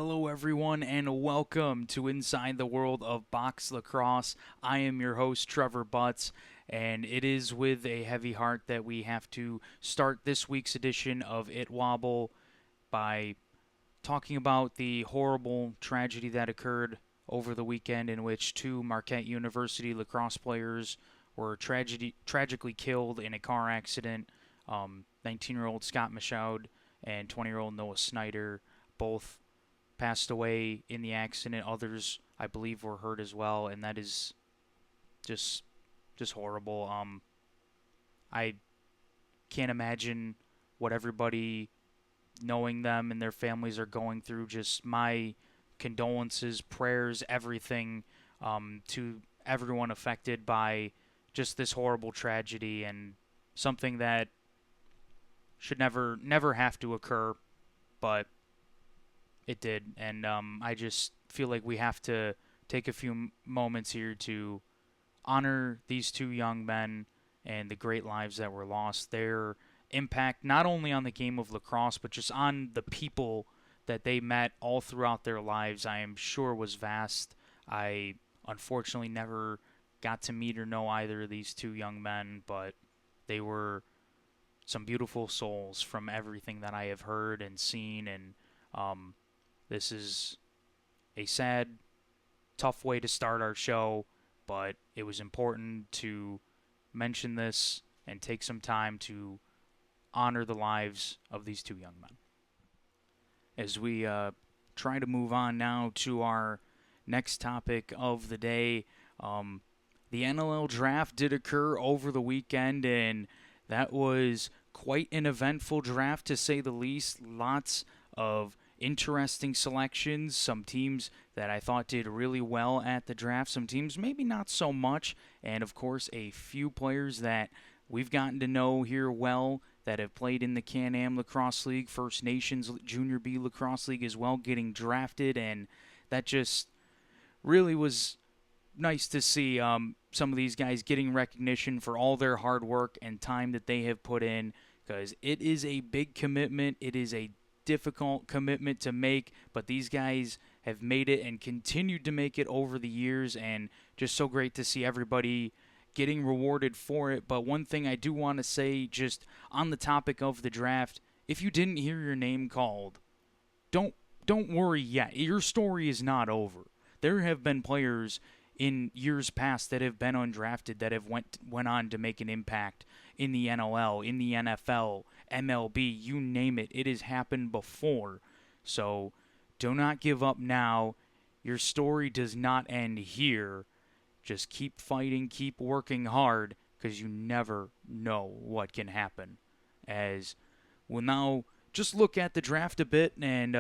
Hello, everyone, and welcome to Inside the World of Box Lacrosse. I am your host, Trevor Butz, and it is with a heavy heart that we have to start this week's edition of ITWOBL by talking about the horrible tragedy that occurred over the weekend in which two Marquette University lacrosse players were tragically killed in a car accident. 19-year-old Scott Michaud and 20-year-old Noah Snyder both passed away in the accident. Others, I believe, were hurt as well, and that is just horrible. I can't imagine what everybody knowing them and their families are going through. Just my condolences, prayers, everything to everyone affected by just this horrible tragedy and something that should never have to occur, but it did. And I just feel like we have to take a few moments here to honor these two young men and the great lives that were lost. Their impact not only on the game of lacrosse, but just on the people that they met all throughout their lives, I am sure was vast. I unfortunately never got to meet or know either of these two young men, but they were some beautiful souls from everything that I have heard and seen. And this is a sad, tough way to start our show, but it was important to mention this and take some time to honor the lives of these two young men. As we try to move on now to our next topic of the day, the NLL draft did occur over the weekend, and that was quite an eventful draft, to say the least. Lots of interesting selections, some teams that I thought did really well at the draft, some teams maybe not so much, and of course a few players that we've gotten to know here well that have played in the Can-Am Lacrosse League, First Nations Junior B Lacrosse League as well, getting drafted, and that just really was nice to see some of these guys getting recognition for all their hard work and time that they have put in, because it is a big commitment. It is a difficult commitment to make, but these guys have made it and continued to make it over the years, and just so great to see everybody getting rewarded for it. But one thing I do want to say, just on the topic of the draft, if you didn't hear your name called, don't worry yet. Your story is not over. There have been players in years past that have been undrafted that have went on to make an impact in the NLL, in the NFL, MLB, you name it. It has happened before. So do not give up now. Your story does not end here. Just keep fighting, keep working hard, because you never know what can happen. As we'll now just look at the draft a bit, and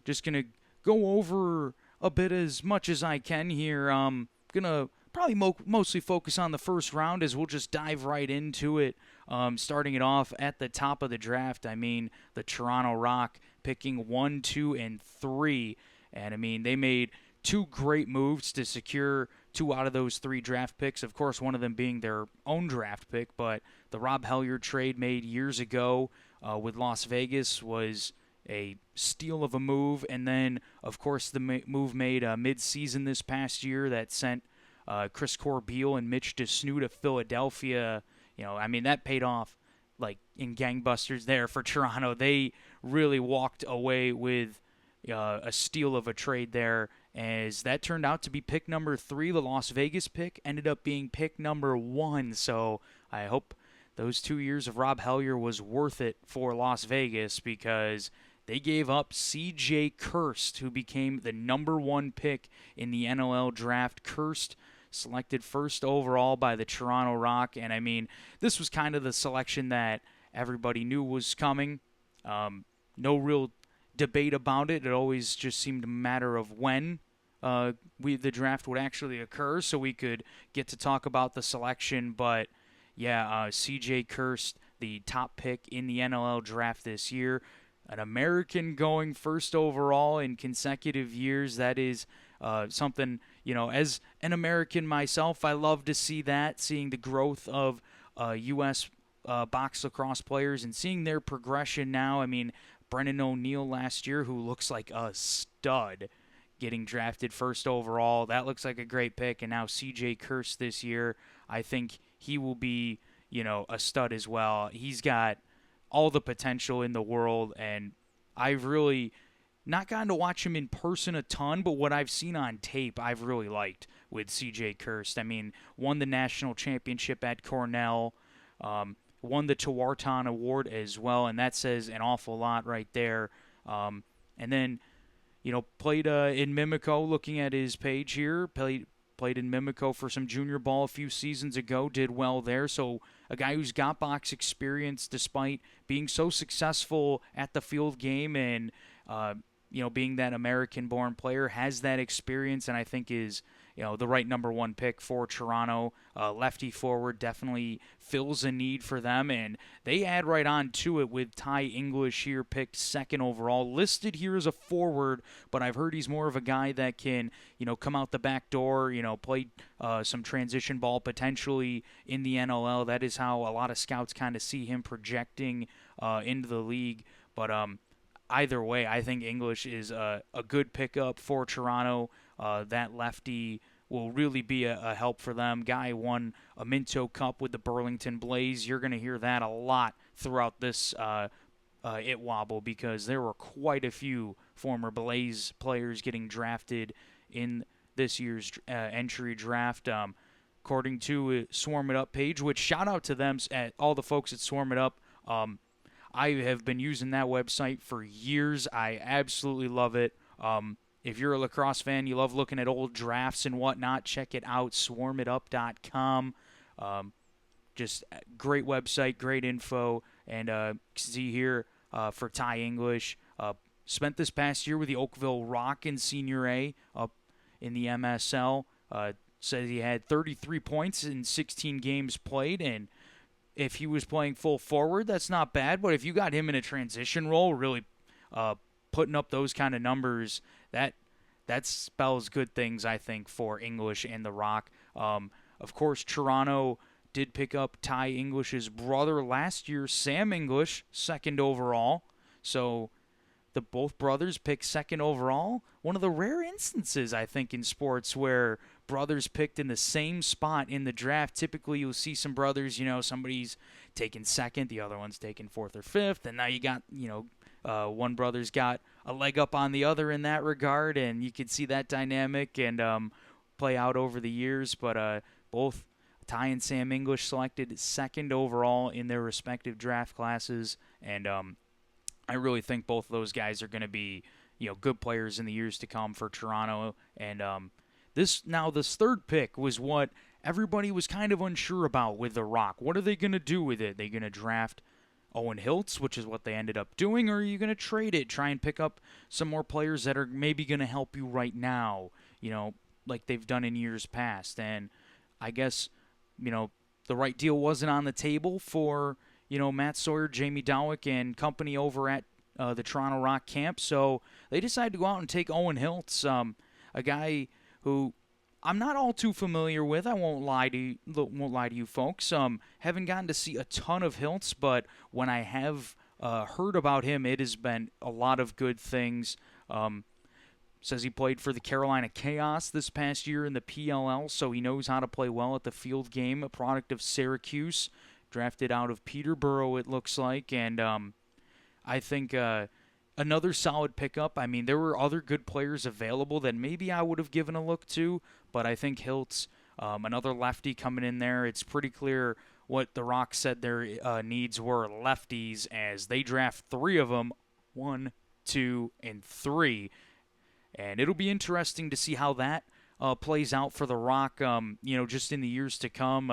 just going to go over a bit as much as I can here. I'm going to probably mostly focus on the first round, as we'll just dive right into it. Starting it off at the top of the draft, I mean, the Toronto Rock picking 1, 2, and 3. And I mean, they made two great moves to secure 2 out of those 3 draft picks. Of course, one of them being their own draft pick, but the Rob Hellyer trade made years ago with Las Vegas was a steal of a move. And then, of course, the move made mid-season this past year that sent Chris Corbeil and Mitch DeSnoo to Philadelphia. You know, I mean, that paid off like in gangbusters there for Toronto. They really walked away with a steal of a trade there, as that turned out to be pick number 3. The Las Vegas pick ended up being pick number 1. So I hope those 2 years of Rob Hellyer was worth it for Las Vegas, because they gave up C.J. Kirst, who became the number 1 pick in the NLL draft. Kirst selected first overall by the Toronto Rock, and I mean, this was kind of the selection that everybody knew was coming. No real debate about it. It always just seemed a matter of when the draft would actually occur, so we could get to talk about the selection. But yeah, C.J. Kirst, the top pick in the NLL draft this year, an American going first overall in consecutive years. That is something, you know, as an American myself, I love to see that, seeing the growth of U.S. Box lacrosse players and seeing their progression now. I mean, Brennan O'Neill last year, who looks like a stud, getting drafted first overall. That looks like a great pick. And now CJ Kirst this year, I think he will be, a stud as well. He's got all the potential in the world, and I've really not gotten to watch him in person a ton, but what I've seen on tape, I've really liked with CJ Kirst. I mean, won the national championship at Cornell, won the Tewaaraton Award as well, and that says an awful lot right there. And then, played in Mimico, looking at his page here, played in Mimico for some junior ball a few seasons ago, did well there. So a guy who's got box experience despite being so successful at the field game and, being that American-born player, has that experience, and I think is, the right number one pick for Toronto. Lefty forward definitely fills a need for them, and they add right on to it with Ty English here, picked second overall. Listed here as a forward, but I've heard he's more of a guy that can, come out the back door, play some transition ball potentially in the NLL. That is how a lot of scouts kind of see him projecting into the league. But either way, I think English is a good pickup for Toronto. That lefty will really be a help for them. Guy won a Minto Cup with the Burlington Blaze. You're going to hear that a lot throughout this ITWOBL, because there were quite a few former Blaze players getting drafted in this year's entry draft. According to Swarm It Up page, which shout out to them, at all the folks at Swarm It Up. I have been using that website for years. I absolutely love it. If you're a lacrosse fan, you love looking at old drafts and whatnot, check it out, swarmitup.com. Just great website, great info. And see here for Ty English, spent this past year with the Oakville Rock in Senior A up in the MSL. Says he had 33 points in 16 games played, and if he was playing full forward, that's not bad. But if you got him in a transition role, really putting up those kind of numbers, that spells good things, I think, for English and the Rock. Of course, Toronto did pick up Ty English's brother last year, Sam English, second overall. So both brothers picked second overall. One of the rare instances, I think, in sports where brothers picked in the same spot in the draft. Typically, you'll see some brothers, somebody's taking second, the other one's taking fourth or fifth, and now you got, one brother's got a leg up on the other in that regard, and you could see that dynamic and play out over the years. But both Ty and Sam English selected second overall in their respective draft classes, and I really think both of those guys are going to be, good players in the years to come for Toronto. And this third pick was what everybody was kind of unsure about with the Rock. What are they going to do with it? Are they going to draft Owen Hiltz, which is what they ended up doing, or are you going to trade it, try and pick up some more players that are maybe going to help you right now, like they've done in years past? And I guess, the right deal wasn't on the table for, Matt Sawyer, Jamie Dowick, and company over at the Toronto Rock camp. So they decided to go out and take Owen Hiltz, a guy who I'm not all too familiar with. I won't lie to you folks. Haven't gotten to see a ton of Hiltz, but when I have heard about him, it has been a lot of good things. Says he played for the Carolina Chaos this past year in the PLL, so he knows how to play well at the field game. A product of Syracuse, drafted out of Peterborough, it looks like, and I think another solid pickup. I mean, there were other good players available that maybe I would have given a look to, but I think Hiltz, another lefty coming in there. It's pretty clear what the Rock said their needs were, lefties, as they draft three of them, 1, 2, and 3. And it'll be interesting to see how that plays out for the Rock, just in the years to come.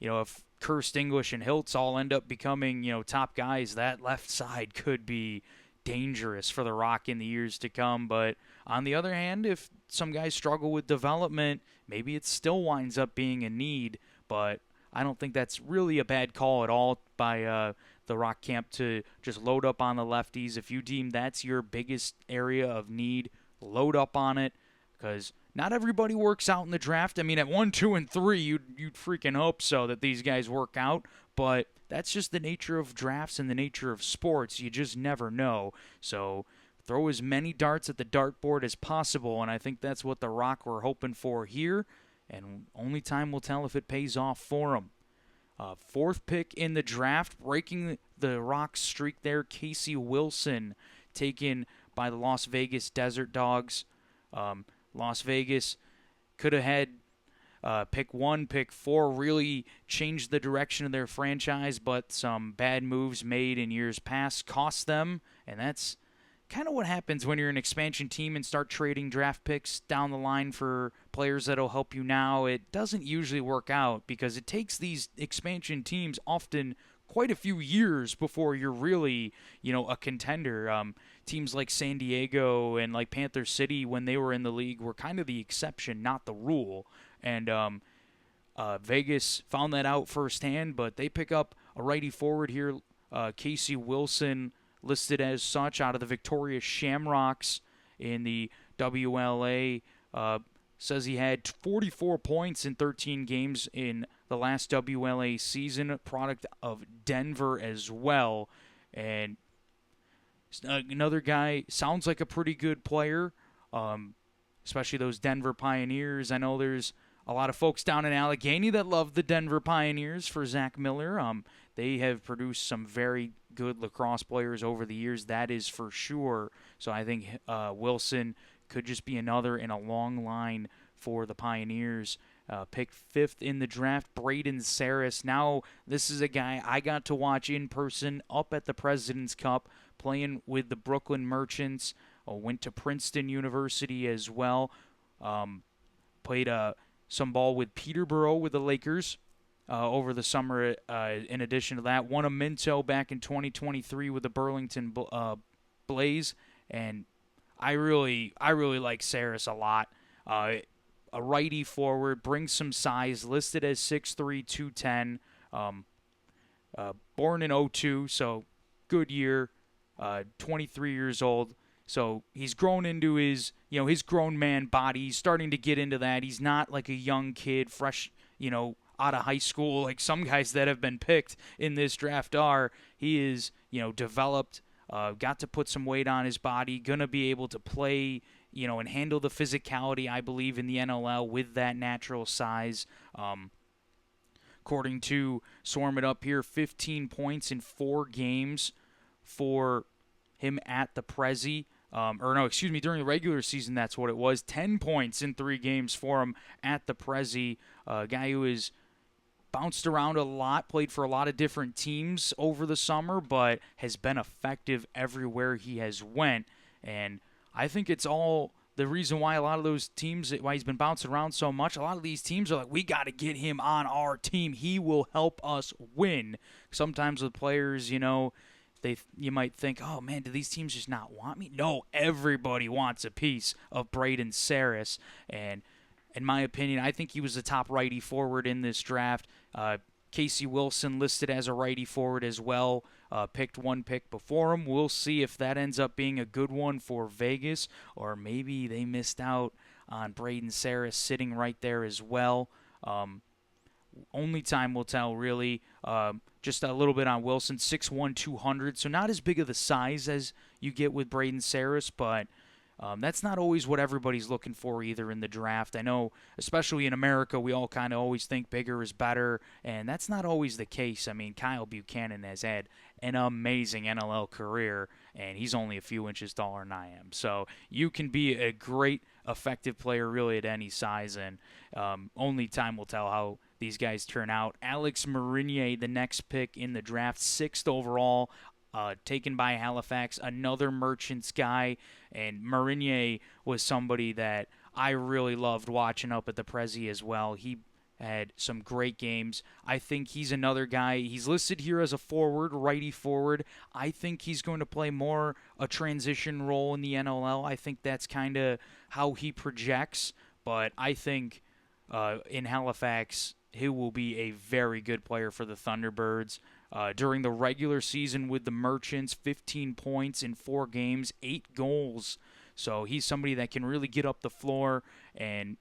If Kirst, English, and Hiltz all end up becoming, top guys, that left side could be dangerous for the Rock in the years to come. But on the other hand, if some guys struggle with development, maybe it still winds up being a need. But I don't think that's really a bad call at all by the Rock camp to just load up on the lefties. If you deem that's your biggest area of need, load up on it, because not everybody works out in the draft. I mean, at 1, 2, and 3, you'd freaking hope so that these guys work out. But that's just the nature of drafts and the nature of sports. You just never know. So throw as many darts at the dartboard as possible, and I think that's what the Rock were hoping for here, and only time will tell if it pays off for them. Fourth pick in the draft, breaking the Rock streak there, Casey Wilson, taken by the Las Vegas Desert Dogs. Las Vegas could have had pick 1, pick 4, really changed the direction of their franchise, but some bad moves made in years past cost them, and that's kind of what happens when you're an expansion team and start trading draft picks down the line for players that'll help you now. It doesn't usually work out because it takes these expansion teams often quite a few years before you're really, a contender. Teams like San Diego and like Panther City, when they were in the league, were kind of the exception, not the rule. And Vegas found that out firsthand, but they pick up a righty forward here, Casey Wilson, listed as such out of the Victoria Shamrocks in the WLA. Says he had 44 points in 13 games in the last WLA season, product of Denver as well. And another guy, sounds like a pretty good player, especially those Denver Pioneers. I know there's a lot of folks down in Allegheny that love the Denver Pioneers for Zach Miller. They have produced some very good lacrosse players over the years, that is for sure. So I think Wilson could just be another in a long line for the Pioneers. Picked 5th in the draft, Braden Saris. Now, this is a guy I got to watch in person up at the President's Cup, playing with the Brooklyn Merchants. Went to Princeton University as well. Played some ball with Peterborough with the Lakers over the summer. In addition to that, won a Minto back in 2023 with the Burlington Blaze, and I really like Saris a lot. A righty forward, brings some size, listed as 6'3", 210. Born in 02, so good year. 23 years old. So he's grown into his grown man body. He's starting to get into that. He's not like a young kid, fresh, out of high school, like some guys that have been picked in this draft are. He is, developed, got to put some weight on his body, gonna be able to play, and handle the physicality, I believe, in the NLL with that natural size. According to Swarm It Up here, 15 points in 4 games for him at the Prezi. During the regular season, that's what it was. 10 points in 3 games for him at the Prezi. A guy who has bounced around a lot, played for a lot of different teams over the summer, but has been effective everywhere he has went. And I think it's all the reason why a lot of those teams, why he's been bouncing around so much, a lot of these teams are like, we got to get him on our team. He will help us win. Sometimes with players, you might think, oh man, do these teams just not want me? No, everybody wants a piece of Braden Saris. And in my opinion, I think he was the top righty forward in this draft. Casey Wilson listed as a righty forward as well. Picked 1 pick before him. We'll see if that ends up being a good one for Vegas, or maybe they missed out on Braden Saris sitting right there as well. Only time will tell, really. Just a little bit on Wilson, 6'1", 200, so not as big of the size as you get with Braden Saris, but that's not always what everybody's looking for either in the draft. I know, especially in America, we all kind of always think bigger is better, and that's not always the case. I mean, Kyle Buchanan has had an amazing NLL career, and he's only a few inches taller than I am. So you can be a great, effective player really at any size, and only time will tell how these guys turn out. Alex Marinier, the next pick in the draft, 6th overall, taken by Halifax, another Merchants guy, and Marinier was somebody that I really loved watching up at the Prezi as well. He had some great games. I think he's another guy. He's listed here as a forward, righty forward. I think he's going to play more a transition role in the NLL. I think that's kind of how he projects, but I think in Halifax, he will be a very good player for the Thunderbirds. During the regular season with the Merchants, 15 points in 4 games, 8 goals. So he's somebody that can really get up the floor and,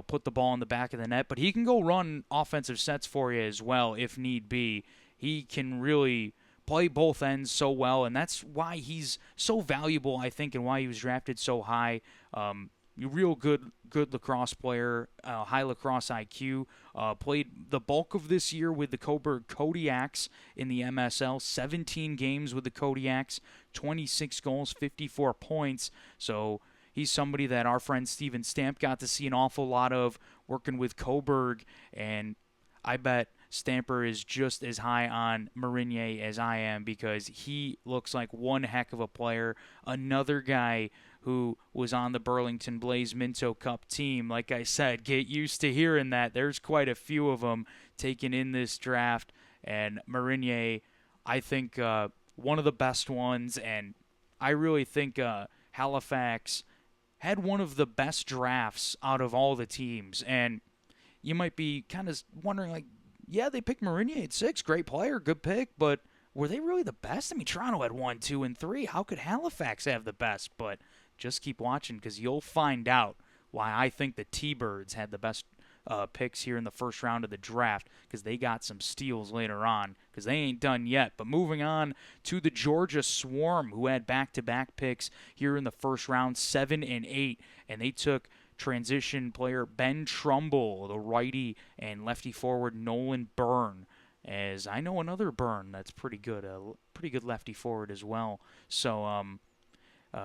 put the ball in the back of the net. But he can go run offensive sets for you as well if need be. he can really play both ends so well, and that's why he's so valuable, I think, and why he was drafted so high. Real good lacrosse player, high lacrosse IQ. Played the bulk of this year with the Coburg Kodiaks in the MSL. 17 games with the Kodiaks, 26 goals, 54 points. So he's somebody that our friend Steven Stamp got to see an awful lot of working with Coburg, and I bet Stamper is just as high on Marinier as I am because he looks like one heck of a player. Another guy who was on the Burlington Blaze Minto Cup team. Like I said, get used to hearing that. There's quite a few of them taken in this draft, and Marinier, I think, one of the best ones, and I really think Halifax had one of the best drafts out of all the teams, and you might be kind of wondering, like, yeah, they picked Marinier at 6, great player, good pick, but were they really the best? I mean, Toronto had 1, 2, and 3. How could Halifax have the best? But just keep watching because you'll find out why I think the T-Birds had the best picks here in the first round of the draft because they got some steals later on because they ain't done yet. But moving on to the Georgia Swarm, who had back-to-back picks here in the first round, 7 and 8, and they took transition player Ben Trumbull, the righty, and lefty forward Nolan Byrne. As I know another Byrne that's pretty good, a pretty good lefty forward as well. So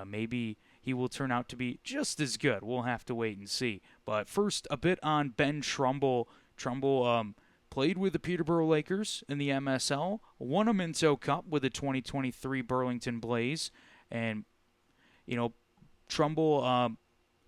maybe he will turn out to be just as good. We'll have to wait and see. But first, a bit on Ben Trumbull. Trumbull played with the Peterborough Lakers in the MSL, won a Minto Cup with the 2023 Burlington Blaze, and Trumbull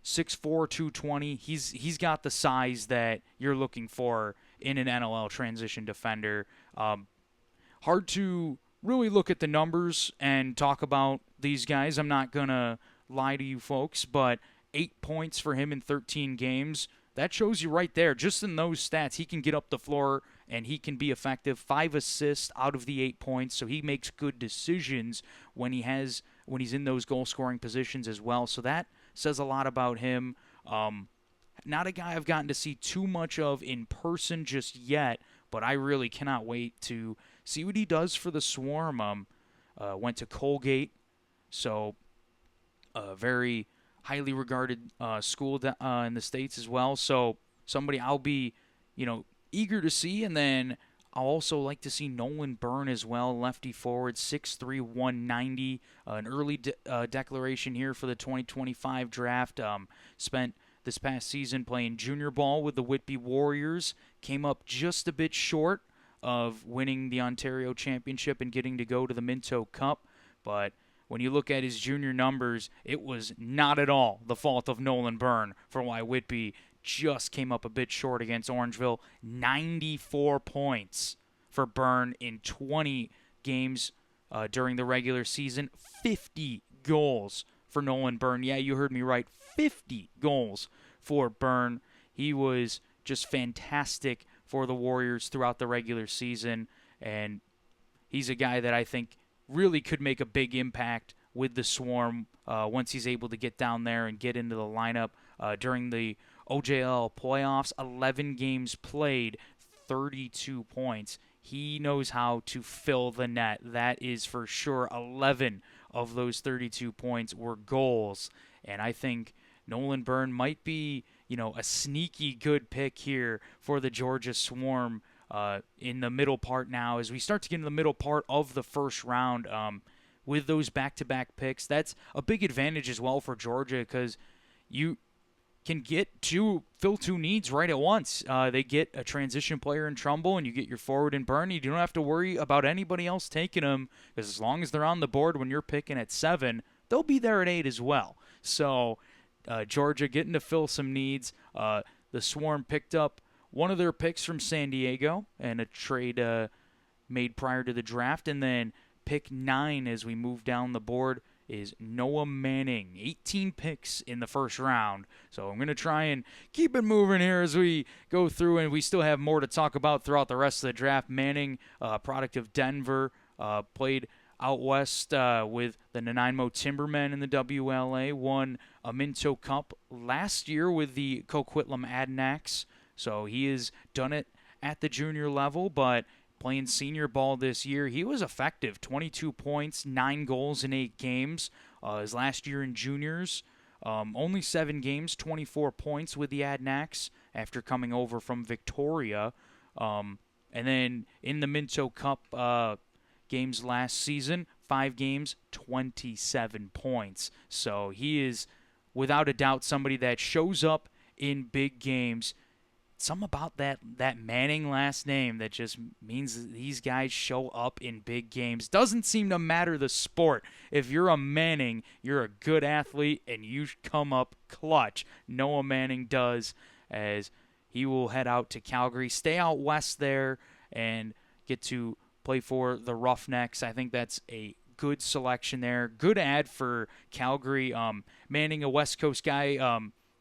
6'4", 220. He's got the size that you're looking for in an NLL transition defender. Hard to really look at the numbers and talk about these guys. I'm not going to lie to you folks, but 8 points for him in 13 games. That shows you right there, just in those stats, he can get up the floor and he can be effective. 5 assists out of the 8 points, so he makes good decisions when he's in those goal-scoring positions as well. So that says a lot about him. Not a guy I've gotten to see too much of in person just yet, but I really cannot wait to see what he does for the Swarm. Went to Colgate, so a very highly regarded school in the States as well. So somebody I'll be, eager to see. And then I'll also like to see Nolan Byrne as well, lefty forward, 6'3", 190. An early declaration here for the 2025 draft. Spent this past season playing junior ball with the Whitby Warriors. Came up just a bit short of winning the Ontario Championship and getting to go to the Minto Cup. But when you look at his junior numbers, it was not at all the fault of Nolan Byrne for why Whitby just came up a bit short against Orangeville. 94 points for Byrne in 20 games during the regular season. 50 goals for Nolan Byrne. Yeah, you heard me right. 50 goals for Byrne. He was just fantastic for the Warriors throughout the regular season, and he's a guy that I think really could make a big impact with the Swarm once he's able to get down there and get into the lineup during the OJL playoffs. 11 games played, 32 points. He knows how to fill the net. That is for sure. 11 of those 32 points were goals, and I think Nolan Byrne might be, a sneaky good pick here for the Georgia Swarm in the middle part now. As we start to get in the middle part of the first round with those back-to-back picks, that's a big advantage as well for Georgia because you can fill two needs right at once. They get a transition player in Trumbull, and you get your forward in Byrne. You don't have to worry about anybody else taking them because as long as they're on the board when you're picking at 7, they'll be there at 8 as well. So Georgia getting to fill some needs. The Swarm picked up one of their picks from San Diego and a trade made prior to the draft. And then pick 9 as we move down the board is Noah Manning. 18 picks in the first round. So I'm going to try and keep it moving here as we go through, and we still have more to talk about throughout the rest of the draft. Manning, product of Denver, played out west with the Nanaimo Timbermen in the WLA, won a Minto Cup last year with the Coquitlam Adanacs. So he has done it at the junior level, but playing senior ball this year. He was effective, 22 points, 9 goals in 8 games. His last year in juniors, only 7 games, 24 points with the Adnax after coming over from Victoria. And then in the Minto Cup games last season, 5 games, 27 points. So he is, without a doubt, somebody that shows up in big games. Something about that Manning last name that just means these guys show up in big games. Doesn't seem to matter the sport. If you're a Manning, you're a good athlete, and you come up clutch. Noah Manning does, as he will head out to Calgary, stay out west there, and get to play for the Roughnecks. I think that's a good selection there. Good ad for Calgary. Manning, a West Coast guy.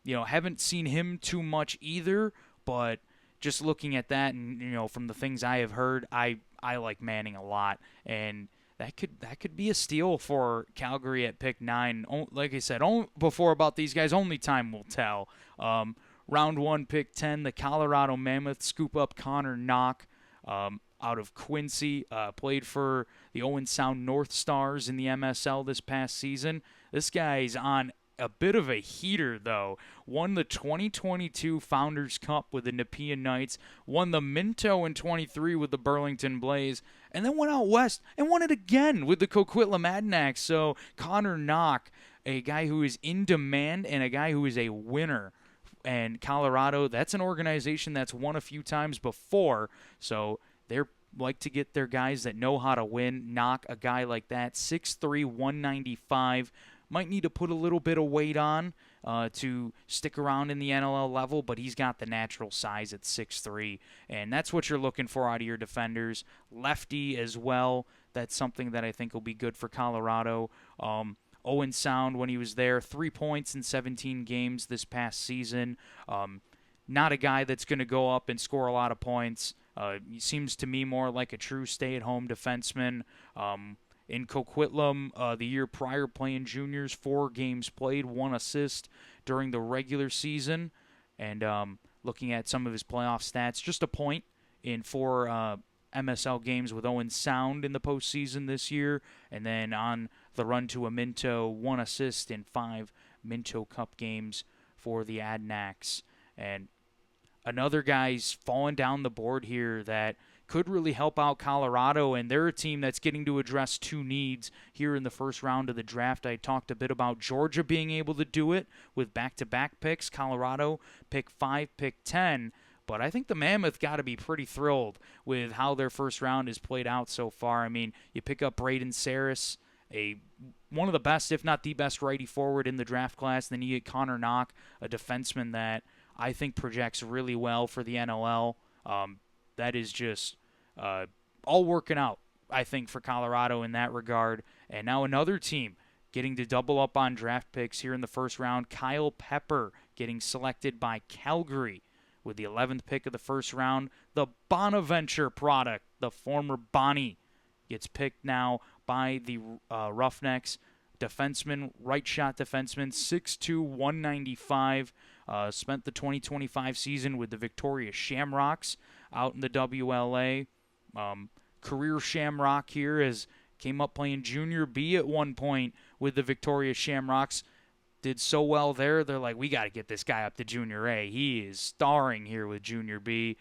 Haven't seen him too much either. But just looking at that, and from the things I have heard, I like Manning a lot, and that could be a steal for Calgary at pick 9. Like I said, before about these guys, only time will tell. Round 1, pick 10, the Colorado Mammoth scoop up Connor Knock out of Quincy. Played for the Owen Sound North Stars in the MSL this past season. This guy's on a bit of a heater, though. Won the 2022 Founders Cup with the Nepean Knights, won the Minto in 23 with the Burlington Blaze, and then went out west and won it again with the Coquitlam Adnax. So Connor Knock, a guy who is in demand and a guy who is a winner. And Colorado, that's an organization that's won a few times before, so they're like to get their guys that know how to win. Knock, a guy like that, 6'3", 195, might need to put a little bit of weight on to stick around in the NLL level, but he's got the natural size at 6'3", and that's what you're looking for out of your defenders. Lefty as well, that's something that I think will be good for Colorado. Owen Sound, when he was there, 3 points in 17 games this past season. Not a guy that's going to go up and score a lot of points. He seems to me more like a true stay-at-home defenseman. In Coquitlam, the year prior, playing juniors, 4 games played, 1 assist during the regular season. And looking at some of his playoff stats, just a point in 4 MSL games with Owen Sound in the postseason this year. And then on the run to a Minto, 1 assist in 5 Minto Cup games for the Adnax. And another guy's fallen down the board here that could really help out Colorado, and they're a team that's getting to address 2 needs here in the first round of the draft. I talked a bit about Georgia being able to do it with back-to-back picks. Colorado, pick 5, pick 10. But I think the Mammoth got to be pretty thrilled with how their first round has played out so far. I mean, you pick up Braden Saris, one of the best, if not the best, righty forward in the draft class. Then you get Connor Knock, a defenseman that I think projects really well for the NLL. That is just all working out, I think, for Colorado in that regard. And now another team getting to double up on draft picks here in the first round. Kyle Pepper getting selected by Calgary with the 11th pick of the first round. The Bonaventure product, the former Bonnie, gets picked now by the Roughnecks. Defenseman, right shot defenseman, 6'2", 195. Spent the 2025 season with the Victoria Shamrocks out in the WLA. Career Shamrock here, as came up playing Junior B at one point with the Victoria Shamrocks. Did so well there, they're like, we got to get this guy up to Junior A. He is starring here with Junior B.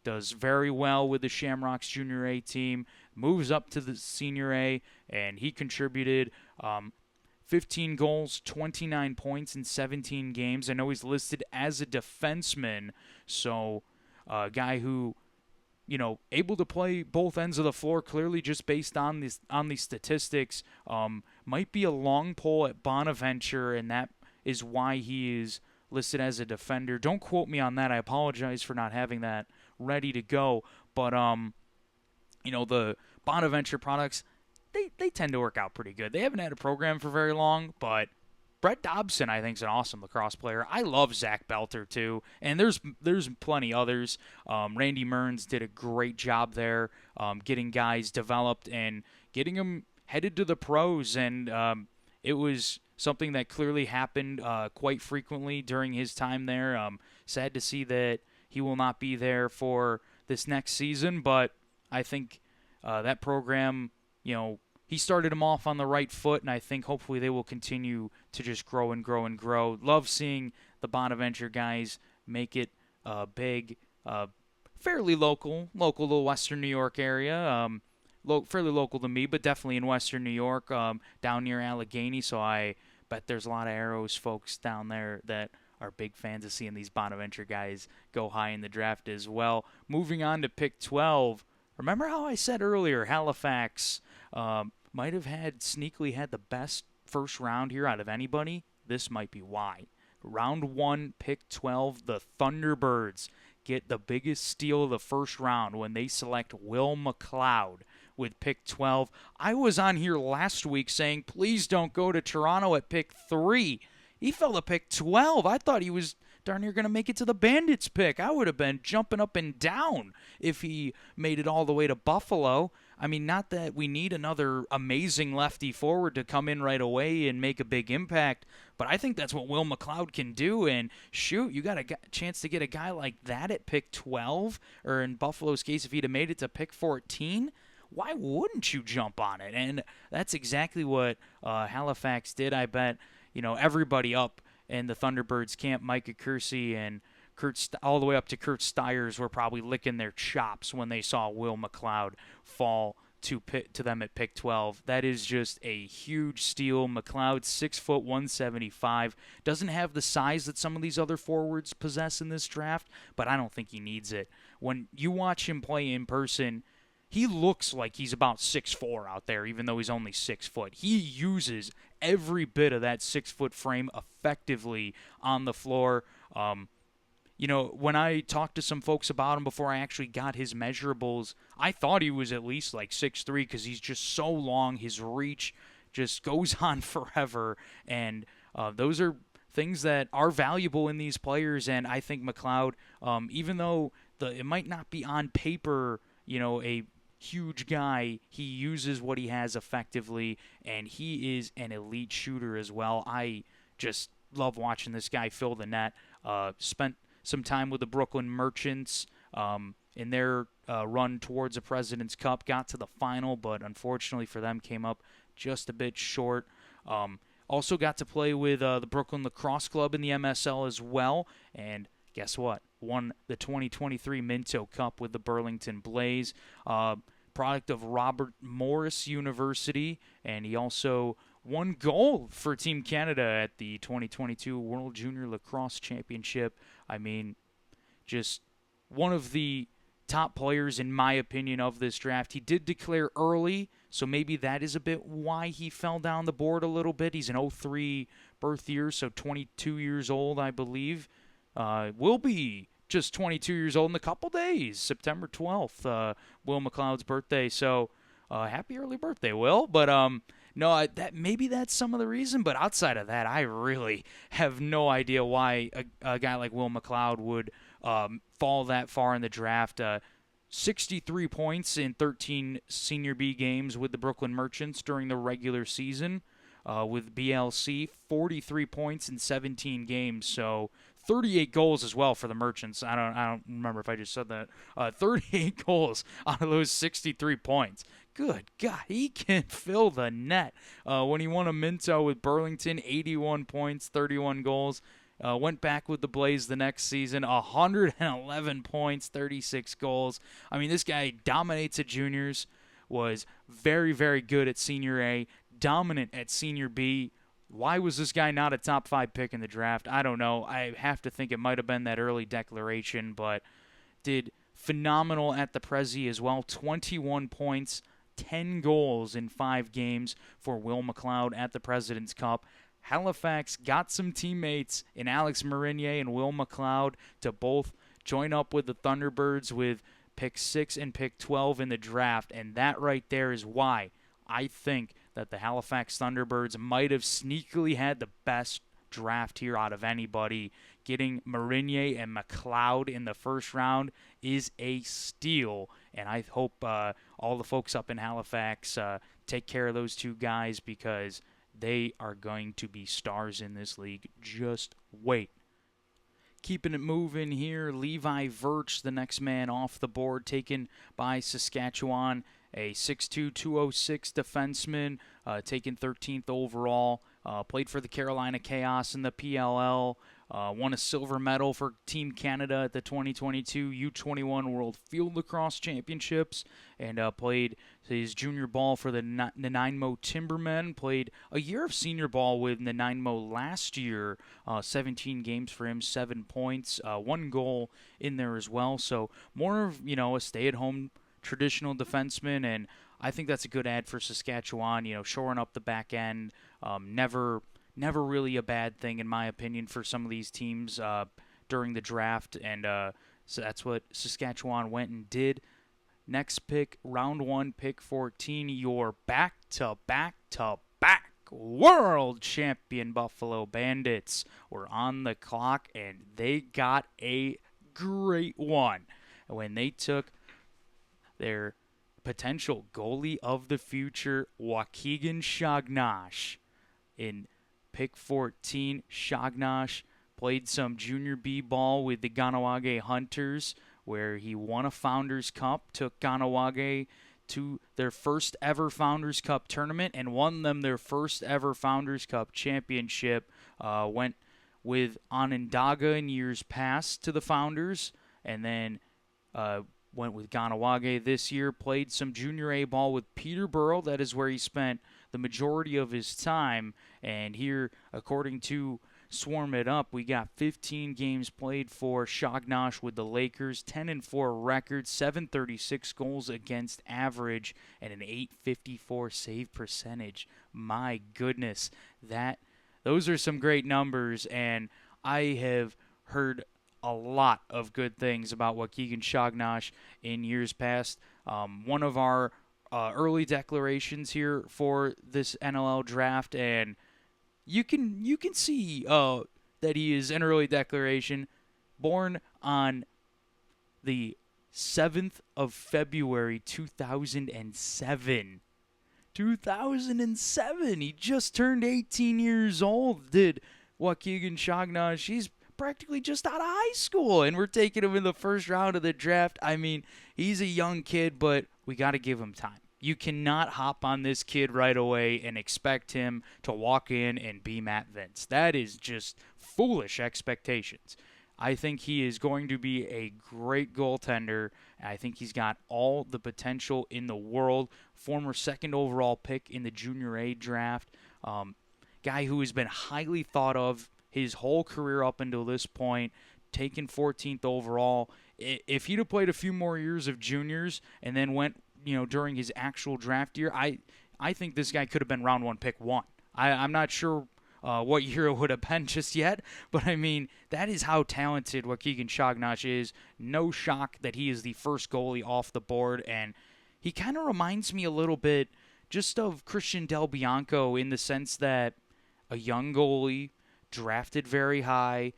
Does very well with the Shamrocks Junior A team. Moves up to the Senior A, and he contributed 15 goals, 29 points in 17 games. I know he's listed as a defenseman, so a guy who, able to play both ends of the floor, clearly just based on these statistics. Might be a long pull at Bonaventure, and that is why he is listed as a defender. Don't quote me on that. I apologize for not having that ready to go. But, the Bonaventure products, they tend to work out pretty good. They haven't had a program for very long, but Brett Dobson, I think, is an awesome lacrosse player. I love Zach Belter, too, and there's plenty others. Randy Mearns did a great job there getting guys developed and getting them headed to the pros, and it was something that clearly happened quite frequently during his time there. Sad to see that he will not be there for this next season, but I think that program, he started them off on the right foot, and I think hopefully they will continue to just grow and grow and grow. Love seeing the Bonaventure guys make it big, fairly local to Western New York area. Fairly local to me, but definitely in Western New York, down near Allegheny. So I bet there's a lot of Arrows folks down there that are big fans of seeing these Bonaventure guys go high in the draft as well. Moving on to pick 12. Remember how I said earlier Halifax might have sneakily had the best first round here out of anybody? This might be why. Round 1, pick 12, the Thunderbirds get the biggest steal of the first round when they select Will McLeod with pick 12. I was on here last week saying, please don't go to Toronto at pick 3. He fell to pick 12. I thought he was darn near going to make it to the Bandits pick. I would have been jumping up and down if he made it all the way to Buffalo. I mean, not that we need another amazing lefty forward to come in right away and make a big impact, but I think that's what Will McLeod can do. And shoot, you got a chance to get a guy like that at pick 12, or in Buffalo's case, if he'd have made it to pick 14, why wouldn't you jump on it? And that's exactly what Halifax did. I bet, everybody up in the Thunderbirds camp, Micah Kersey and all the way up to Kurt Stiers, were probably licking their chops when they saw Will McLeod fall to them at pick 12. That is just a huge steal. McLeod, 6', 175, doesn't have the size that some of these other forwards possess in this draft, but I don't think he needs it. When you watch him play in person, he looks like he's about 6'4" out there, even though he's only 6 foot. He uses every bit of that 6 foot frame effectively on the floor. When I talked to some folks about him before I actually got his measurables, I thought he was at least like 6'3" because he's just so long. His reach just goes on forever, and those are things that are valuable in these players. And I think McLeod, even though it might not be on paper, a huge guy, he uses what he has effectively, and he is an elite shooter as well. I just love watching this guy fill the net. Spent some time with the Brooklyn Merchants in their run towards the President's Cup, got to the final, but unfortunately for them came up just a bit short. Also got to play with the Brooklyn Lacrosse Club in the MSL as well, and guess what? Won the 2023 Minto Cup with the Burlington Blaze. Product of Robert Morris University, and he also won gold for Team Canada at the 2022 World Junior Lacrosse Championship. I mean, just one of the top players, in my opinion, of this draft. He did declare early, so maybe that is a bit why he fell down the board a little bit. He's an 03 birth year, so 22 years old, I believe. Will be just 22 years old in a couple days, September 12th, Will McLeod's birthday. So happy early birthday, Will. But no, maybe that's some of the reason. But outside of that, I really have no idea why a guy like Will McLeod would fall that far in the draft. 63 points in 13 Senior B games with the Brooklyn Merchants during the regular season. With BLC, 43 points in 17 games. So 38 goals as well for the Merchants. I don't remember if I just said that. 38 goals out of those 63 points. Good God, he can fill the net. When he won a Minto with Burlington, 81 points, 31 goals. Went back with the Blaze the next season, 111 points, 36 goals. I mean, this guy dominates at juniors, was very, very good at Senior A, dominant at Senior B. Why was this guy not a top 5 pick in the draft? I don't know. I have to think it might have been that early declaration, but did phenomenal at the Prezi as well. 21 points, 10 goals in 5 games for Will McLeod at the President's Cup. Halifax got some teammates in Alex Marinier and Will McLeod to both join up with the Thunderbirds with pick 6 and pick 12 in the draft, and that right there is why I think that the Halifax Thunderbirds might have sneakily had the best draft here out of anybody. Getting Marinier and McLeod in the first round is a steal, and I hope all the folks up in Halifax take care of those two guys because they are going to be stars in this league. Just wait. keeping it moving here. Levi Virch, the next man off the board, taken by Saskatchewan, a 6'2", 206 defenseman, taken 13th overall. Played for the Carolina Chaos in the PLL. Won a silver medal for Team Canada at the 2022 U21 World Field Lacrosse Championships, and played his junior ball for the Nanaimo Timbermen. Played a year of senior ball with Nanaimo last year. 17 games for him, 7 points, 1 goal in there as well. So more of a stay-at-home traditional defenseman, and I think that's a good ad for Saskatchewan. Shoring up the back end. Never really a bad thing, in my opinion, for some of these teams during the draft, and so that's what Saskatchewan went and did. Next pick, round 1, pick 14, your back-to-back-to-back world champion Buffalo Bandits were on the clock, and they got a great one when they took their potential goalie of the future, Waukegan Shagnash, in pick 14. Shagnash played some junior B ball with the Ganawage Hunters, where he won a Founders Cup, took Ganawage to their first ever Founders Cup tournament, and won them their first ever Founders Cup championship. Went with Onondaga in years past to the Founders, and then went with Ganawage this year. Played some junior A ball with Peterborough. That is where he spent the majority of his time. And here, according to Swarm It Up, we got 15 games played for Shagnash with the Lakers, 10-4 record, 736 goals against average, and an 854 save percentage. My goodness, those are some great numbers, and I have heard a lot of good things about Waukegan Shagnash in years past. One of our early declarations here for this NLL draft, and you can see that he is an early declaration. Born on the 7th of February 2007. 2007. He just turned 18 years old, did Waukegan Shagnash. He's practically just out of high school, and we're taking him in the first round of the draft. I mean, he's a young kid, but we got to give him time. You cannot hop on this kid right away and expect him to walk in and be Matt Vince. That is just foolish expectations. I think he is going to be a great goaltender. I think he's got all the potential in the world. Former second overall pick in the Junior A draft. Guy who has been highly thought of his whole career up until this point. Taken 14th overall. If he'd have played a few more years of juniors and then went during his actual draft year, I think this guy could have been round 1, pick 1. I'm not sure what year it would have been just yet, but I mean, that is how talented Waukegan Shagnash is. No shock that he is the first goalie off the board, and he kind of reminds me a little bit just of Christian Del Bianco in the sense that a young goalie, drafted very high,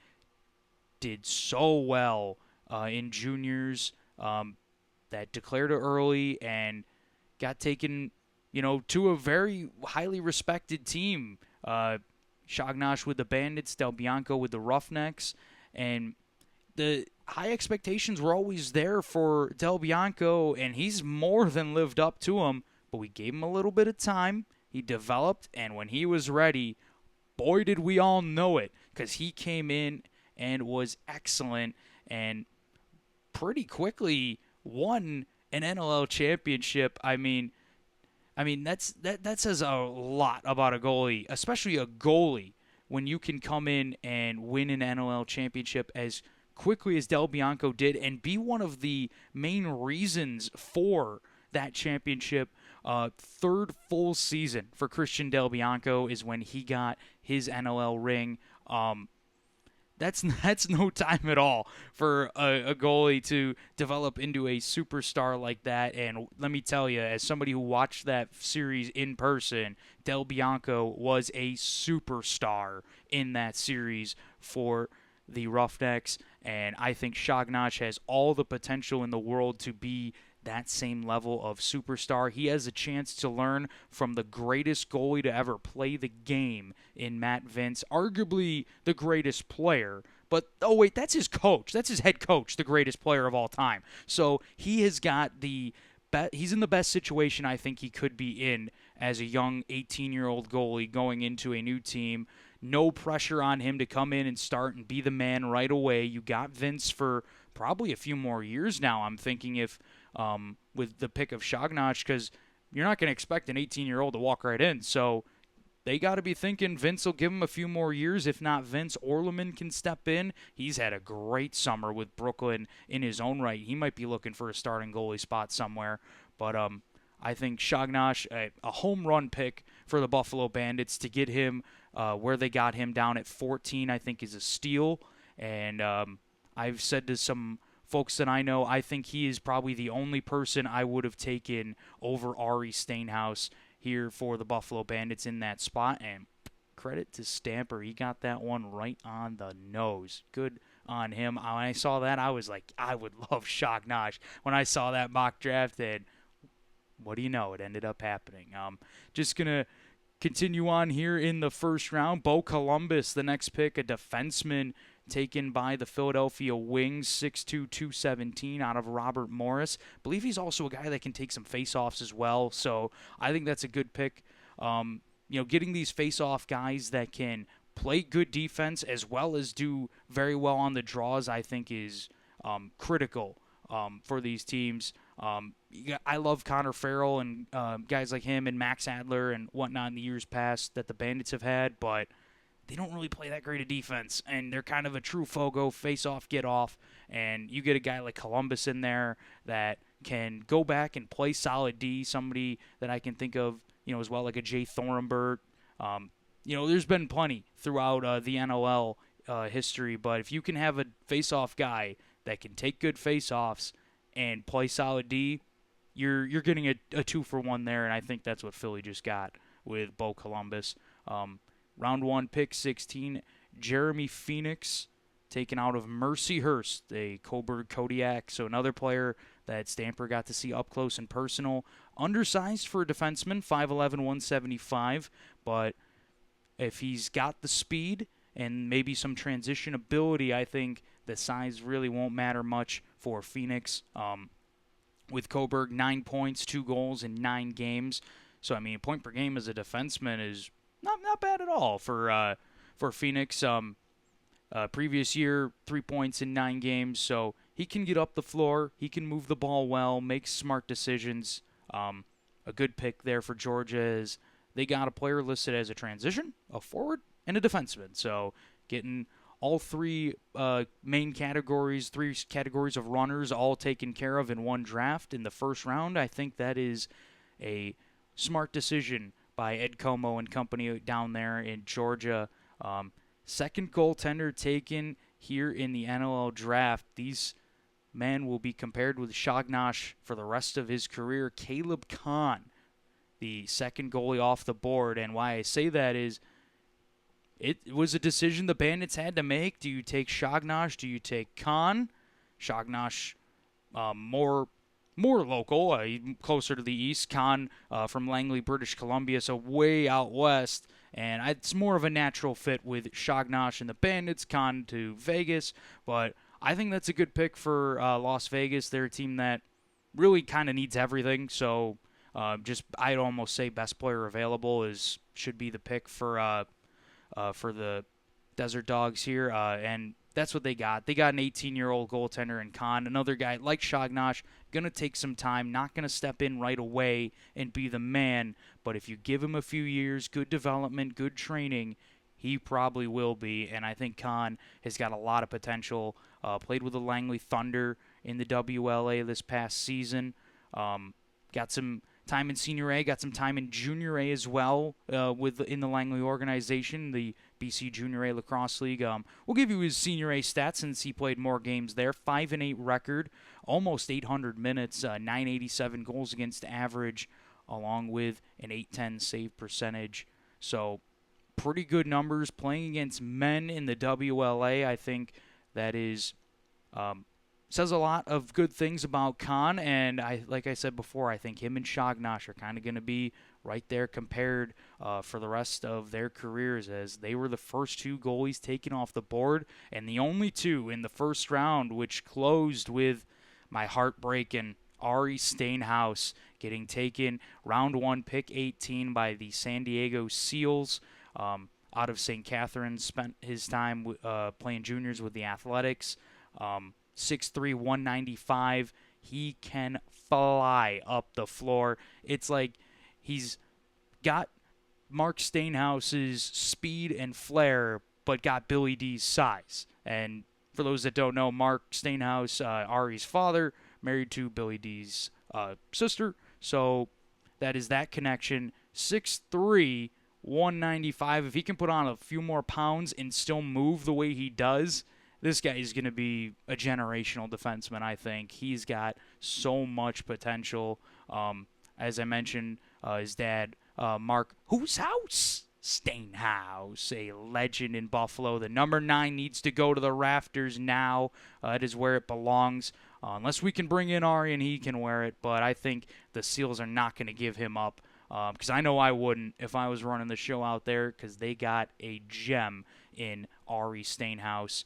did so well in juniors, that declared early and got taken, to a very highly respected team. Shagnash with the Bandits, Del Bianco with the Roughnecks, and the high expectations were always there for Del Bianco, and he's more than lived up to them, but we gave him a little bit of time. He developed, and when he was ready, boy, did we all know it, because he came in and was excellent and pretty quickly won an NLL championship. I mean that says a lot about a goalie, especially a goalie, when you can come in and win an NLL championship as quickly as Del Bianco did and be one of the main reasons for that championship. Third full season for Christian Del Bianco is when he got his NLL ring. That's no time at all for a goalie to develop into a superstar like that. And let me tell you, as somebody who watched that series in person, Del Bianco was a superstar in that series for the Roughnecks. And I think Shagnash has all the potential in the world to be that same level of superstar. He has a chance to learn from the greatest goalie to ever play the game in Matt Vince, arguably the greatest player. But, oh, wait, that's his coach. That's his head coach, the greatest player of all time. So he has got he's in the best situation I think he could be in as a young 18-year-old goalie going into a new team. No pressure on him to come in and start and be the man right away. You got Vince for probably a few more years now, I'm thinking, if with the pick of Shagnach, because you're not going to expect an 18-year-old to walk right in. So they got to be thinking Vince will give him a few more years. If not Vince, Orleman can step in. He's had a great summer with Brooklyn in his own right. He might be looking for a starting goalie spot somewhere. But I think Shagnach, a home run pick for the Buffalo Bandits to get him where they got him down at 14, I think is a steal. And I've said to some folks that I know, I think he is probably the only person I would have taken over Ari Steinhaus here for the Buffalo Bandits in that spot. And credit to Stamper, he got that one right on the nose. Good on him. When I saw that, I was like, I would love Shagnach when I saw that mock draft, and what do you know, it ended up happening. Just going to continue on here in the first round. Bo Columbus, the next pick, a defenseman taken by the Philadelphia Wings, 6'2", 217 out of Robert Morris. I believe he's also a guy that can take some face-offs as well, so I think that's a good pick. Getting these face-off guys that can play good defense as well as do very well on the draws, I think is critical for these teams. I love Connor Farrell and guys like him and Max Adler and whatnot in the years past that the Bandits have had, but they don't really play that great of defense, and they're kind of a true Fogo, face-off, get-off, and you get a guy like Columbus in there that can go back and play solid D, somebody that I can think of, as well, like a Jay Thornbert. There's been plenty throughout the NLL history, but if you can have a face-off guy that can take good face-offs and play solid D, you're getting a 2-for-1 there, and I think that's what Philly just got with Bo Columbus. Round 1, pick 16, Jeremy Phoenix, taken out of Mercyhurst, a Coburg Kodiak. So another player that Stamper got to see up close and personal. Undersized for a defenseman, 5'11", 175. But if he's got the speed and maybe some transition ability, I think the size really won't matter much for Phoenix. With Coburg, 9 points, 2 goals in 9 games. So, point per game as a defenseman is not bad at all for Phoenix. Previous year, 3 points in 9 games, so he can get up the floor, he can move the ball well, make smart decisions. A good pick there for Georgia is they got a player listed as a transition, a forward, and a defenseman. So getting all three main categories, 3 categories of runners all taken care of in one draft in the first round, I think that is a smart decision by Ed Como and company down there in Georgia. Second goaltender taken here in the NLL draft. These men will be compared with Shagnach for the rest of his career. Caleb Kahn, the second goalie off the board. And why I say that is it was a decision the Bandits had to make. Do you take Shagnach? Do you take Kahn? Shagnach more local, closer to the east. Kahn from Langley, British Columbia, so way out west. And it's more of a natural fit with Shagnach and the Bandits. Kahn to Vegas. But I think that's a good pick for Las Vegas. They're a team that really kind of needs everything. So I'd almost say best player available should be the pick for the Desert Dogs here. And that's what they got. They got an 18-year-old goaltender in Kahn. Another guy like Shagnach, going to take some time, not going to step in right away and be the man. But if you give him a few years, good development, good training, he probably will be. And I think Kahn has got a lot of potential. Played with the Langley Thunder in the WLA this past season. Got some time in Senior A, got some time in Junior A as well in the Langley organization, the BC Junior A Lacrosse League. We'll give you his Senior A stats since he played more games there. 5-8 record, almost 800 minutes, 987 goals against average, along with an 810 save percentage. So pretty good numbers playing against men in the WLA. I think that is says a lot of good things about Khan, and like I said before, I think him and Shognosh are kind of going to be right there compared for the rest of their careers, as they were the first two goalies taken off the board, and the only two in the first round, which closed with my heartbreaking Ari Steinhaus getting taken round 1, pick 18 by the San Diego Seals. Out of St. Catharines, spent his time playing juniors with the Athletics. 6'3", 195. He can fly up the floor. It's like he's got Mark Steinhaus's speed and flair, but got Billy D's size. And for those that don't know, Mark Steinhaus, Ari's father, married to Billy D's sister. So that is that connection. 6'3", 195. If he can put on a few more pounds and still move the way he does, this guy is going to be a generational defenseman, I think. He's got so much potential. As I mentioned, his dad, Mark Steinhaus, a legend in Buffalo. The number 9 needs to go to the rafters now. It is where it belongs. Unless we can bring in Ari and he can wear it, but I think the Seals are not going to give him up. Because I know I wouldn't if I was running the show out there, because they got a gem in Ari Steinhaus.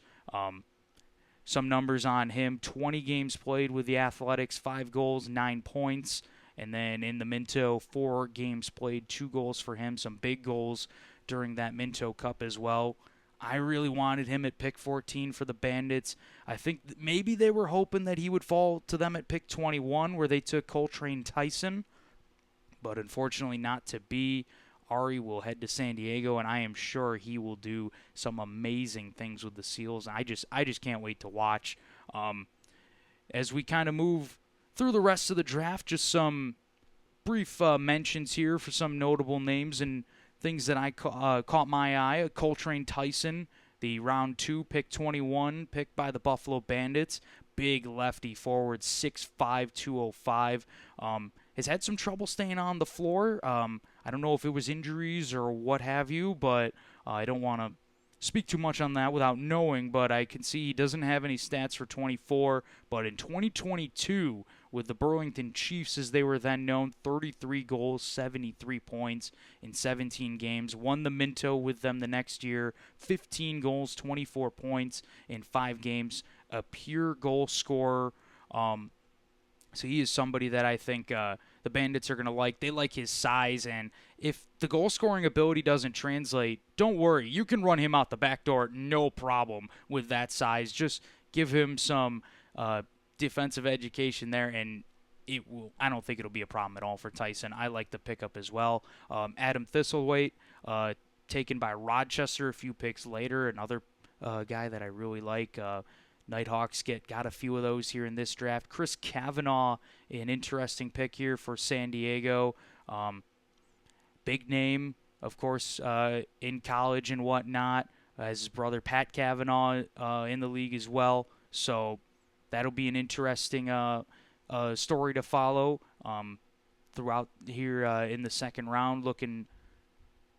Some numbers on him: 20 games played with the Athletics, 5 goals, 9 points. And then in the Minto, 4 games played, 2 goals for him, some big goals during that Minto Cup as well. I really wanted him at pick 14 for the Bandits. I think maybe they were hoping that he would fall to them at pick 21, where they took Coltrane Tyson. But unfortunately not to be. Ari will head to San Diego, and I am sure he will do some amazing things with the Seals. I just can't wait to watch. As we kind of move through the rest of the draft, just some brief mentions here for some notable names and things that I caught my eye. Coltrane Tyson, the round 2, pick 21, picked by the Buffalo Bandits. Big lefty forward, 6'5", 205. Has had some trouble staying on the floor. I don't know if it was injuries or what have you, but I don't want to speak too much on that without knowing, but I can see he doesn't have any stats for 24. But in 2022, with the Burlington Chiefs, as they were then known, 33 goals, 73 points in 17 games. Won the Minto with them the next year, 15 goals, 24 points in 5 games. A pure goal scorer. So he is somebody that I think the Bandits are going to like. They like his size, and if the goal-scoring ability doesn't translate, don't worry. You can run him out the back door, no problem with that size. Just give him some defensive education there, and it will. I don't think it'll be a problem at all for Tyson. I like the pickup as well. Adam Thistlethwaite, taken by Rochester a few picks later, another guy that I really like. Nighthawks got a few of those here in this draft. Chris Kavanaugh, an interesting pick here for San Diego. Big name, of course, in college and whatnot. As his brother Pat Kavanaugh in the league as well. So that'll be an interesting story to follow throughout here in the second round. Looking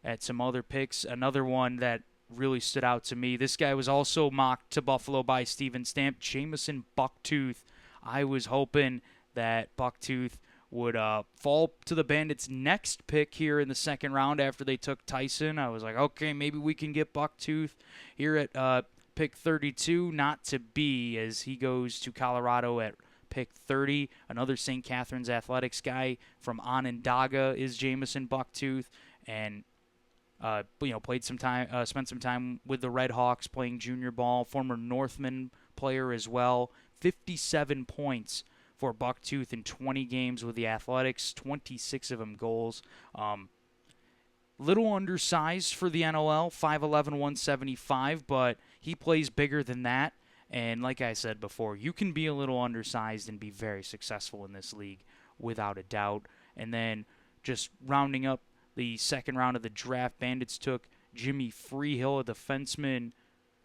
at some other picks. Another one that really stood out to me. This guy was also mocked to Buffalo by Steven Stamp, Jamison Bucktooth. I was hoping that Bucktooth would fall to the Bandits' next pick here in the second round after they took Tyson. I was like, okay, maybe we can get Bucktooth here at pick 32. Not to be, as he goes to Colorado at pick 30. Another St. Catharines Athletics guy from Onondaga is Jamison Bucktooth, and played some time, spent some time with the Red Hawks playing junior ball. Former Northman player as well. 57 points for Bucktooth in 20 games with the Athletics. 26 of them goals. Little undersized for the NLL, 5'11", 175, but he plays bigger than that. And like I said before, you can be a little undersized and be very successful in this league without a doubt. And then just rounding up the second round of the draft, Bandits took Jimmy Freehill, a defenseman,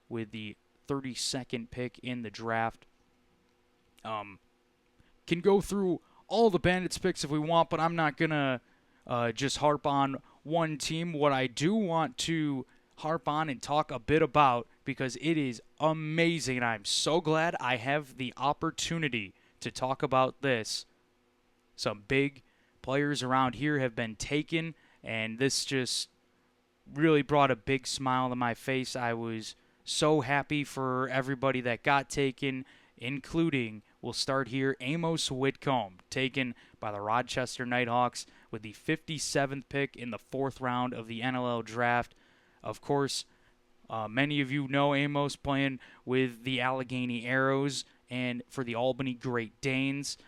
with the 32nd pick in the draft. Can go through all the Bandits picks if we want, but I'm not going to just harp on one team. What I do want to harp on and talk a bit about because it is amazing. And I'm so glad I have the opportunity to talk about this. Some big players around here have been taken, and this just really brought a big smile to my face. I was so happy for everybody that got taken, including, we'll start here, Amos Whitcomb, taken by the Rochester Nighthawks with the 57th pick in the 4th round of the NLL draft. Of course, many of you know Amos playing with the Allegheny Arrows and for the Albany Great Danes.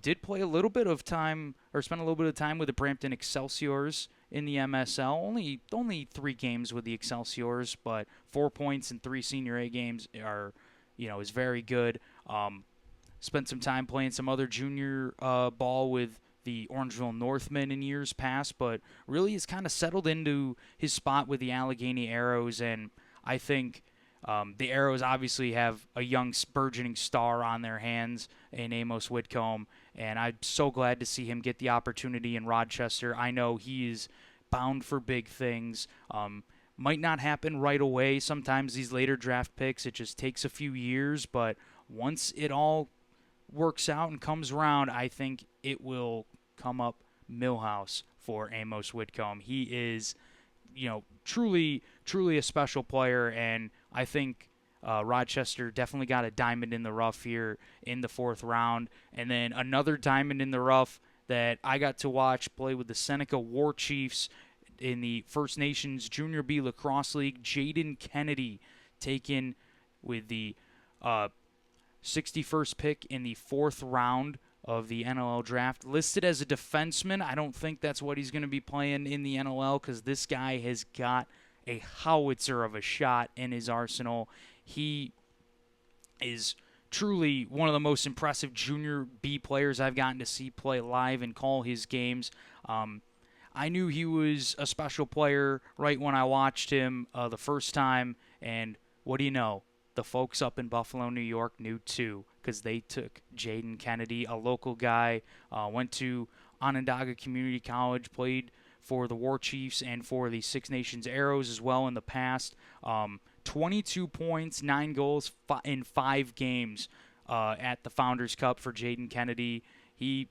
Did play a little bit of time, or spent a little bit of time with the Brampton Excelsiors in the MSL. Only 3 games with the Excelsiors, but 4 points in 3 Senior A games is very good. Spent some time playing some other junior ball with the Orangeville Northmen in years past, but really has kind of settled into his spot with the Allegheny Arrows, and I think the Arrows obviously have a young burgeoning star on their hands in Amos Whitcomb, and I'm so glad to see him get the opportunity in Rochester. I know he is bound for big things. Might not happen right away. Sometimes these later draft picks, it just takes a few years, but once it all works out and comes around, I think it will come up Millhouse for Amos Whitcomb. He is, truly a special player, and I think Rochester definitely got a diamond in the rough here in the 4th round. And then another diamond in the rough that I got to watch play with the Seneca War Chiefs in the First Nations Junior B Lacrosse League, Jaden Kennedy, taken with the 61st pick in the 4th round of the NLL draft. Listed as a defenseman. I don't think that's what he's going to be playing in the NLL, because this guy has got a howitzer of a shot in his arsenal. He is truly one of the most impressive junior B players I've gotten to see play live and call his games. I knew he was a special player right when I watched him the first time, and what do you know? The folks up in Buffalo, New York knew too, because they took Jaden Kennedy, a local guy, went to Onondaga Community College, played for the War Chiefs and for the Six Nations Arrows as well in the past. 22 points, 9 goals in 5 games at the Founders Cup for Jaden Kennedy. He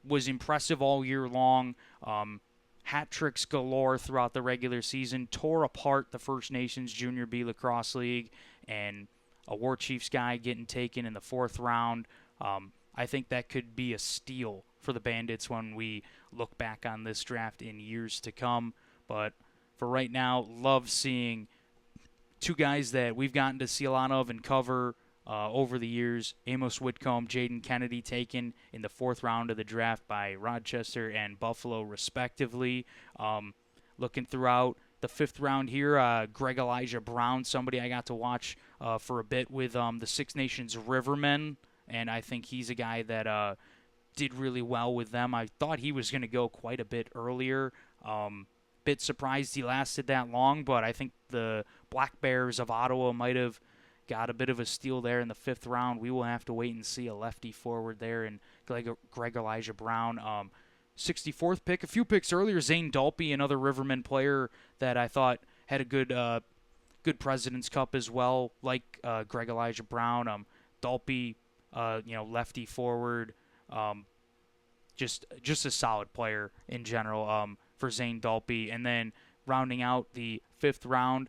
was impressive all year long. Hat tricks galore throughout the regular season. Tore apart the First Nations Junior B Lacrosse League, and a War Chiefs guy getting taken in the 4th round. I think that could be a steal for the Bandits when we look back on this draft in years to come. But for right now, love seeing 2 guys that we've gotten to see a lot of and cover over the years. Amos Whitcomb, Jaden Kennedy, taken in the 4th round of the draft by Rochester and Buffalo, respectively. Looking throughout the 5th round here, Greg Elijah Brown, somebody I got to watch for a bit with the Six Nations Rivermen, and I think he's a guy that did really well with them. I thought he was going to go quite a bit earlier. Bit surprised he lasted that long, but I think the Black Bears of Ottawa might have got a bit of a steal there in the 5th round. We will have to wait and see a lefty forward there, and Greg Elijah Brown. 64th pick, a few picks earlier, Zane Dalpy, another Riverman player that I thought had a good President's Cup as well, like Greg Elijah Brown. Dalpy, lefty forward, just a solid player in general for Zane Dalpy. And then rounding out the 5th round,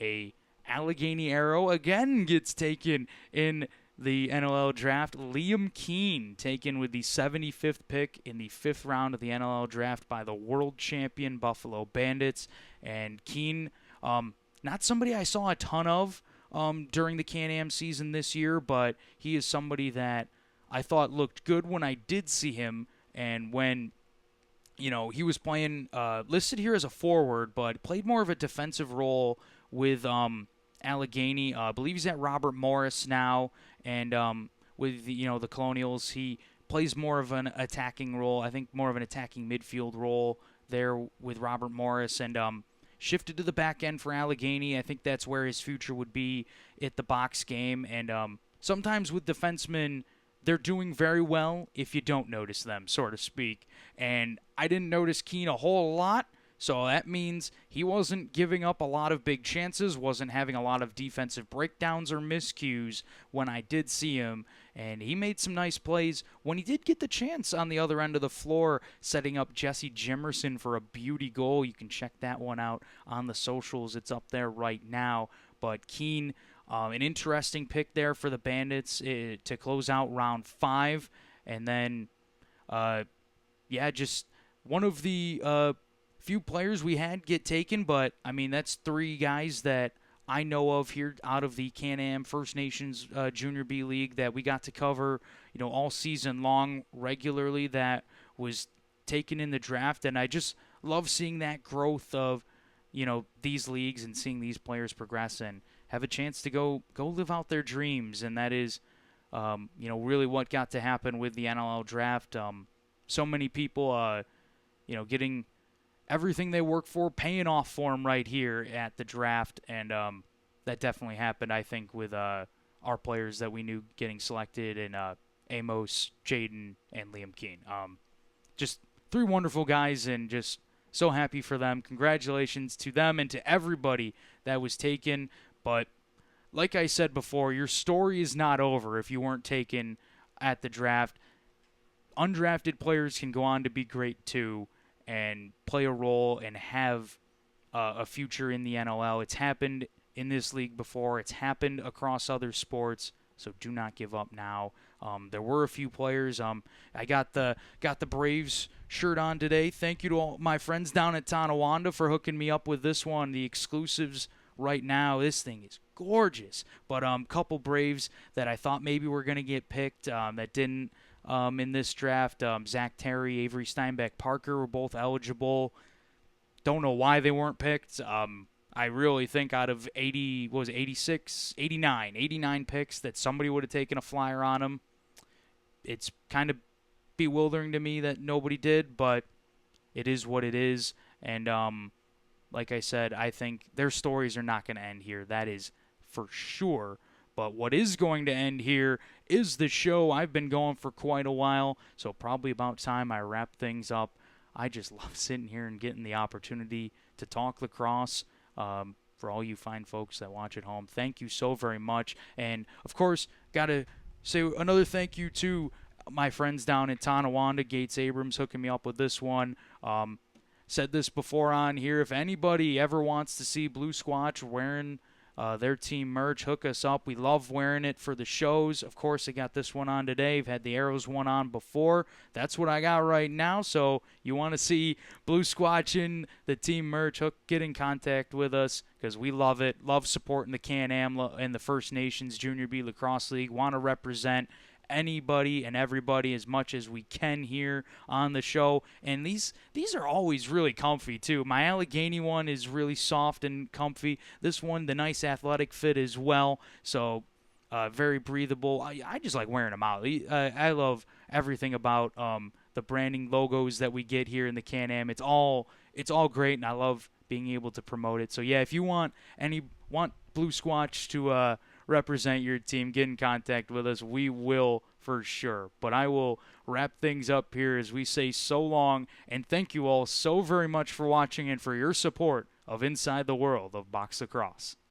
a Allegheny Arrow again gets taken in the NLL draft. Liam Keane, taken with the 75th pick in the 5th round of the NLL draft by the world champion Buffalo Bandits. And Keane, not somebody I saw a ton of during the Can-Am season this year, but he is somebody that I thought looked good when I did see him. And when, he was playing, listed here as a forward, but played more of a defensive role with Allegheny. I believe he's at Robert Morris now, and with the Colonials, he plays more of an attacking role. I think more of an attacking midfield role there with Robert Morris, and shifted to the back end for Allegheny. I think that's where his future would be at the box game. And sometimes with defensemen, they're doing very well if you don't notice them, so to speak. And I didn't notice Keane a whole lot So that means he wasn't giving up a lot of big chances, wasn't having a lot of defensive breakdowns or miscues when I did see him. And he made some nice plays when he did get the chance on the other end of the floor, setting up Jesse Jimerson for a beauty goal. You can check that one out on the socials. It's up there right now. But Keene, an interesting pick there for the Bandits to close out round 5. And then, just one of the few players we had get taken, but I mean that's 3 guys that I know of here out of the Can-Am First Nations Junior B League that we got to cover, all season long regularly, that was taken in the draft, and I just love seeing that growth of these leagues and seeing these players progress and have a chance to go live out their dreams, and that is really what got to happen with the NLL draft. So many people getting everything they work for, paying off for them right here at the draft, and that definitely happened, I think, with our players that we knew getting selected, and Amos, Jaden, and Liam Keene. Just 3 wonderful guys, and just so happy for them. Congratulations to them and to everybody that was taken. But like I said before, your story is not over if you weren't taken at the draft. Undrafted players can go on to be great too, and play a role and have a future in the NLL. It's happened in this league before. It's happened across other sports, so do not give up now. There were a few players. I got the Braves shirt on today. Thank you to all my friends down at Tonawanda for hooking me up with this one. The exclusives right now. This thing is gorgeous. But couple Braves that I thought maybe were going to get picked that didn't. In this draft, Zach Terry, Avery Steinbeck Parker were both eligible. Don't know why they weren't picked. I really think out of 89 picks that somebody would have taken a flyer on them. It's kind of bewildering to me that nobody did, but it is what it is. And like I said, I think their stories are not going to end here. That is for sure. But what is going to end here is the show. I've been going for quite a while, so probably about time I wrap things up. I just love sitting here and getting the opportunity to talk lacrosse. For all you fine folks that watch at home, thank you so very much. And, of course, got to say another thank you to my friends down in Tonawanda, Gates Abrams, hooking me up with this one. Said this before on here. If anybody ever wants to see Blue Squatch wearing their team merch, hook us up. We love wearing it for the shows. Of course, I got this one on today. I've had the Arrows one on before. That's what I got right now. So you want to see Blue Squatch in the team merch, get in contact with us because we love it. Love supporting the Can-Am and the First Nations Junior B Lacrosse League. Want to represent anybody and everybody as much as we can here on the show. And these are always really comfy too. My Allegheny one is really soft and comfy. This one, the nice athletic fit as well. So very breathable. I just like wearing them out. I love everything about the branding logos that we get here in the Can-Am. It's all great, and I love being able to promote it. So yeah, if you want Blue Squatch to represent your team, get in contact with us. We will for sure. But I will wrap things up here as we say so long, and thank you all so very much for watching and for your support of Inside the World of Box Lacrosse.